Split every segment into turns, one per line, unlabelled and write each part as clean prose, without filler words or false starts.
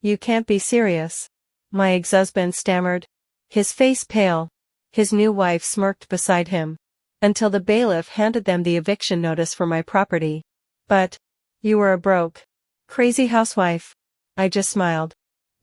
You can't be serious. My ex-husband stammered, his face pale. His new wife smirked beside him. Until the bailiff handed them the eviction notice for my property. But you were a broke, crazy housewife. I just smiled.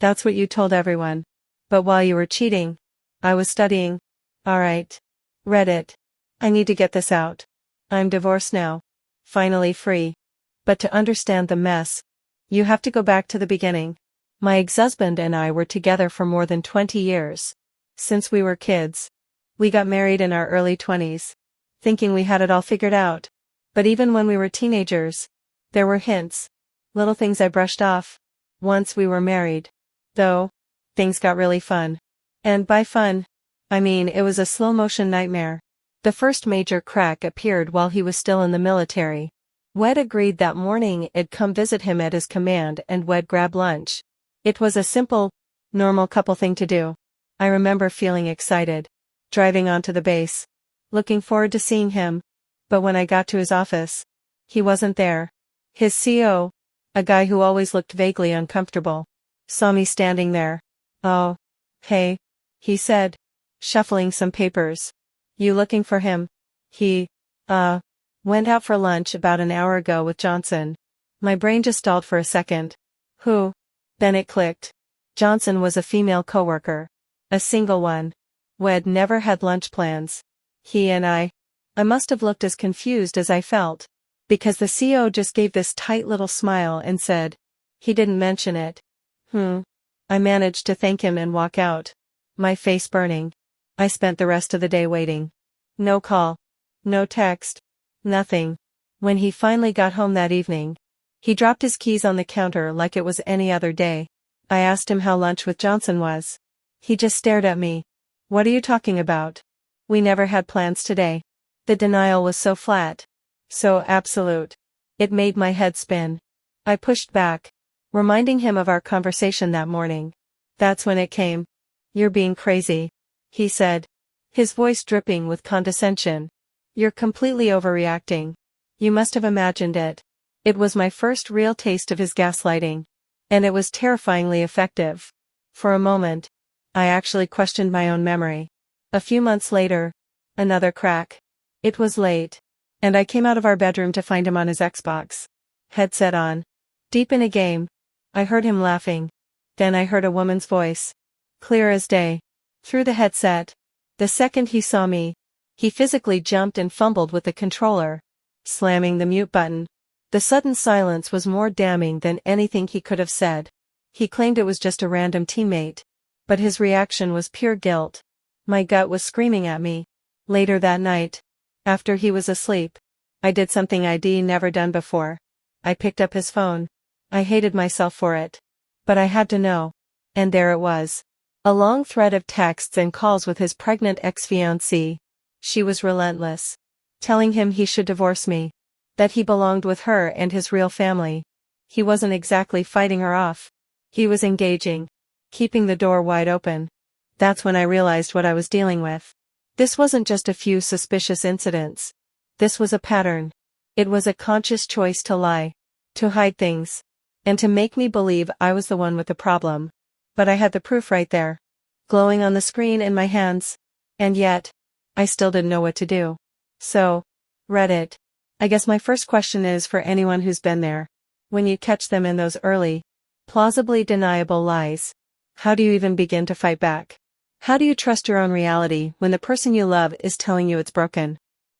That's what you told everyone. But while you were cheating, I was studying. Alright. Read it. I need to get this out. I'm divorced now. Finally free. But to understand the mess, you have to go back to the beginning. My ex-husband and I were together for more than 20 years. Since we were kids. We got married in our early 20s. Thinking we had it all figured out. But even when we were teenagers, there were hints. Little things I brushed off. Once we were married. Though, things got really fun. And by fun, I mean it was a slow-motion nightmare. The first major crack appeared while he was still in the military. Wed agreed that morning I'd come visit him at his command and we'd grab lunch. It was a simple, normal couple thing to do. I remember feeling excited. Driving onto the base. Looking forward to seeing him. But when I got to his office, he wasn't there. His CO, a guy who always looked vaguely uncomfortable, saw me standing there. Oh. Hey. He said, shuffling some papers. You looking for him? He, went out for lunch about an hour ago with Johnson. My brain just stalled for a second. Who? Then it clicked. Johnson was a female coworker. A single one. We'd never had lunch plans. He and I must have looked as confused as I felt. Because the CO just gave this tight little smile and said, he didn't mention it. I managed to thank him and walk out. My face burning. I spent the rest of the day waiting. No call. No text. Nothing. When he finally got home that evening, he dropped his keys on the counter like it was any other day. I asked him how lunch with Johnson was. He just stared at me. What are you talking about? We never had plans today. The denial was so flat. So absolute. It made my head spin. I pushed back, reminding him of our conversation that morning. That's when it came. You're being crazy, he said, his voice dripping with condescension. You're completely overreacting. You must have imagined it. It was my first real taste of his gaslighting. And it was terrifyingly effective. For a moment, I actually questioned my own memory. A few months later, another crack. It was late, and I came out of our bedroom to find him on his Xbox. Headset on. Deep in a game. I heard him laughing. Then I heard a woman's voice. Clear as day. Through the headset. The second he saw me, he physically jumped and fumbled with the controller, slamming the mute button. The sudden silence was more damning than anything he could have said. He claimed it was just a random teammate. But his reaction was pure guilt. My gut was screaming at me. Later that night, after he was asleep, I did something I'd never done before. I picked up his phone. I hated myself for it. But I had to know. And there it was. A long thread of texts and calls with his pregnant ex-fiancée. She was relentless. Telling him he should divorce me. That he belonged with her and his real family. He wasn't exactly fighting her off. He was engaging. Keeping the door wide open. That's when I realized what I was dealing with. This wasn't just a few suspicious incidents. This was a pattern. It was a conscious choice to lie. To hide things. And to make me believe I was the one with the problem. But I had the proof right there. Glowing on the screen in my hands. And yet, I still didn't know what to do. So, Reddit. I guess my first question is for anyone who's been there. When you catch them in those early, plausibly deniable lies, how do you even begin to fight back? How do you trust your own reality when the person you love is telling you it's broken?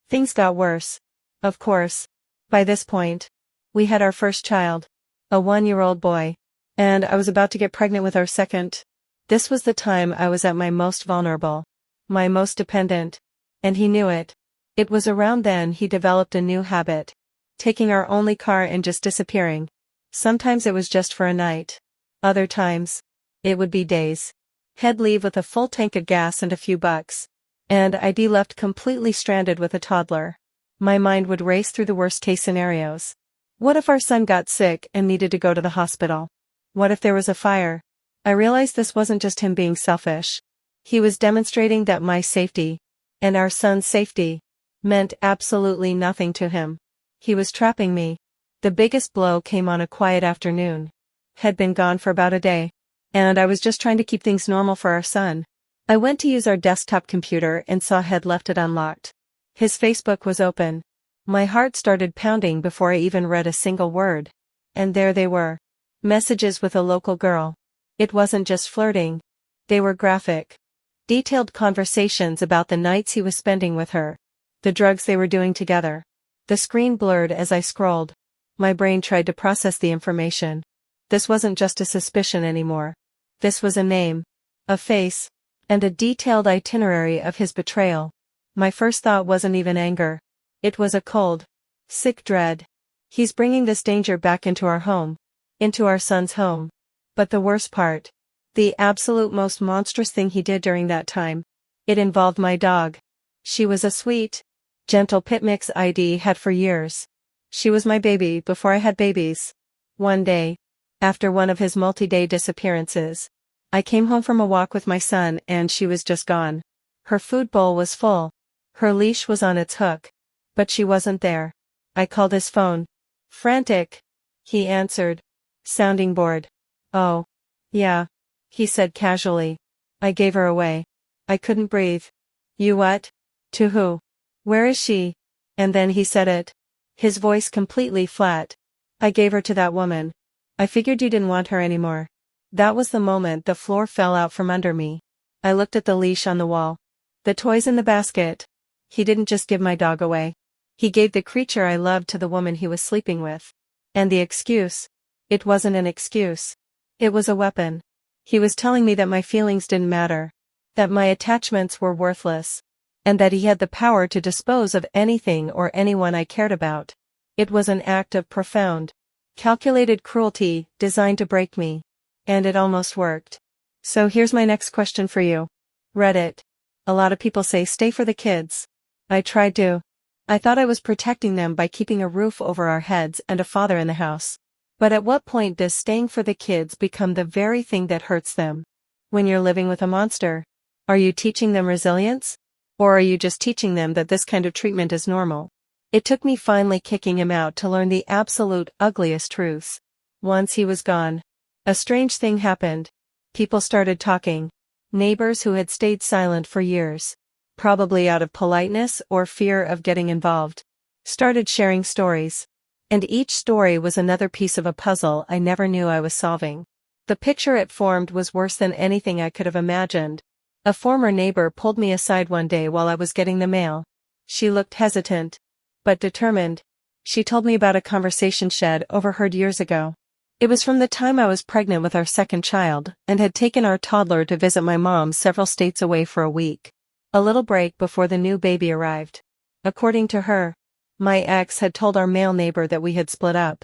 Things got worse. Of course. By this point, we had our first child. A 1-year-old boy. And I was about to get pregnant with our second. This was the time I was at my most vulnerable. My most dependent. And he knew it. It was around then he developed a new habit. Taking our only car and just disappearing. Sometimes it was just for a night. Other times, it would be days. He'd leave with a full tank of gas and a few bucks. And I'd be left completely stranded with a toddler. My mind would race through the worst-case scenarios. What if our son got sick and needed to go to the hospital? What if there was a fire? I realized this wasn't just him being selfish. He was demonstrating that my safety, and our son's safety, meant absolutely nothing to him. He was trapping me. The biggest blow came on a quiet afternoon. Had been gone for about a day. And I was just trying to keep things normal for our son. I went to use our desktop computer and saw Head left it unlocked. His Facebook was open. My heart started pounding before I even read a single word. And there they were. Messages with a local girl. It wasn't just flirting. They were graphic. Detailed conversations about the nights he was spending with her. The drugs they were doing together. The screen blurred as I scrolled. My brain tried to process the information. This wasn't just a suspicion anymore. This was a name, a face, and a detailed itinerary of his betrayal. My first thought wasn't even anger. It was a cold, sick dread. He's bringing this danger back into our home. Into our son's home. But the worst part. The absolute most monstrous thing he did during that time. It involved my dog. She was a sweet, gentle pit mix I'd had for years. She was my baby before I had babies. One day, after one of his multi-day disappearances, I came home from a walk with my son and she was just gone. Her food bowl was full. Her leash was on its hook. But she wasn't there. I called his phone. Frantic. He answered. Sounding bored. Oh. Yeah. He said casually. I gave her away. I couldn't breathe. You what? To who? Where is she? And then he said it. His voice completely flat. I gave her to that woman. I figured you didn't want her anymore. That was the moment the floor fell out from under me. I looked at the leash on the wall. The toys in the basket. He didn't just give my dog away. He gave the creature I loved to the woman he was sleeping with. And the excuse. It wasn't an excuse. It was a weapon. He was telling me that my feelings didn't matter. That my attachments were worthless. And that he had the power to dispose of anything or anyone I cared about. It was an act of profound, calculated cruelty designed to break me. And it almost worked. So here's my next question for you. Reddit. A lot of people say stay for the kids. I tried to. I thought I was protecting them by keeping a roof over our heads and a father in the house. But at what point does staying for the kids become the very thing that hurts them? When you're living with a monster, are you teaching them resilience? Or are you just teaching them that this kind of treatment is normal? It took me finally kicking him out to learn the absolute ugliest truths. Once he was gone, a strange thing happened. People started talking. Neighbors who had stayed silent for years, probably out of politeness or fear of getting involved, started sharing stories. And each story was another piece of a puzzle I never knew I was solving. The picture it formed was worse than anything I could have imagined. A former neighbor pulled me aside one day while I was getting the mail. She looked hesitant, but determined. She told me about a conversation she'd overheard years ago. It was from the time I was pregnant with our second child and had taken our toddler to visit my mom several states away for a week. A little break before the new baby arrived. According to her, my ex had told our male neighbor that we had split up.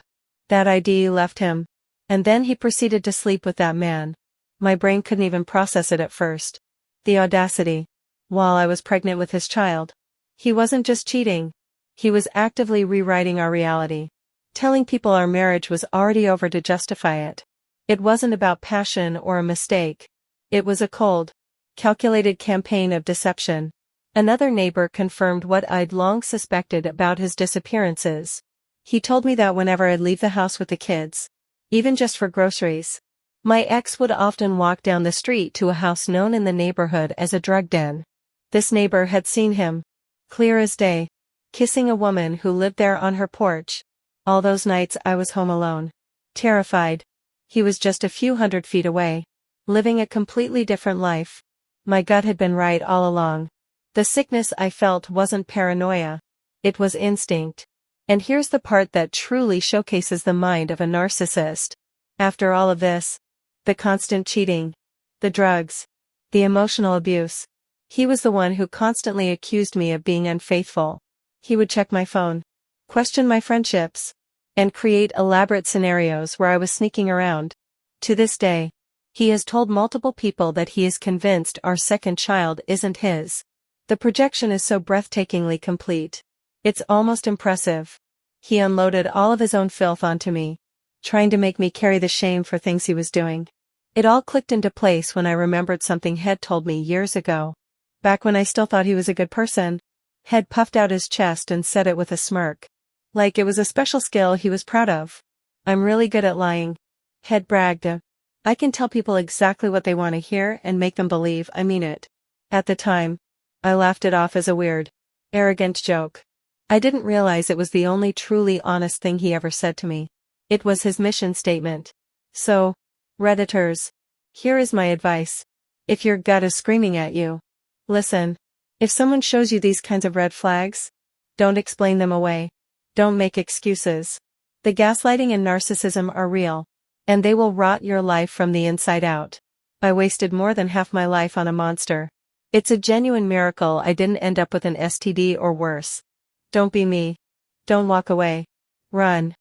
That idea left him. And then he proceeded to sleep with that man. My brain couldn't even process it at first. The audacity. While I was pregnant with his child. He wasn't just cheating. He was actively rewriting our reality. Telling people our marriage was already over to justify it. It wasn't about passion or a mistake. It was a cold, calculated campaign of deception. Another neighbor confirmed what I'd long suspected about his disappearances. He told me that whenever I'd leave the house with the kids, even just for groceries, my ex would often walk down the street to a house known in the neighborhood as a drug den. This neighbor had seen him, clear as day, kissing a woman who lived there on her porch. All those nights I was home alone, terrified. He was just a few hundred feet away, living a completely different life. My gut had been right all along. The sickness I felt wasn't paranoia. It was instinct. And here's the part that truly showcases the mind of a narcissist. After all of this, the constant cheating, the drugs, the emotional abuse, he was the one who constantly accused me of being unfaithful. He would check my phone, question my friendships, and create elaborate scenarios where I was sneaking around. To this day, he has told multiple people that he is convinced our second child isn't his. The projection is so breathtakingly complete. It's almost impressive. He unloaded all of his own filth onto me, trying to make me carry the shame for things he was doing. It all clicked into place when I remembered something Head told me years ago. Back when I still thought he was a good person. Head puffed out his chest and said it with a smirk. Like it was a special skill he was proud of. I'm really good at lying. Head bragged. I can tell people exactly what they want to hear and make them believe I mean it. At the time, I laughed it off as a weird, arrogant joke. I didn't realize it was the only truly honest thing he ever said to me. It was his mission statement. So, Redditors, here is my advice. If your gut is screaming at you, listen. If someone shows you these kinds of red flags, don't explain them away. Don't make excuses. The gaslighting and narcissism are real, and they will rot your life from the inside out. I wasted more than half my life on a monster. It's a genuine miracle I didn't end up with an STD or worse. Don't be me. Don't walk away. Run.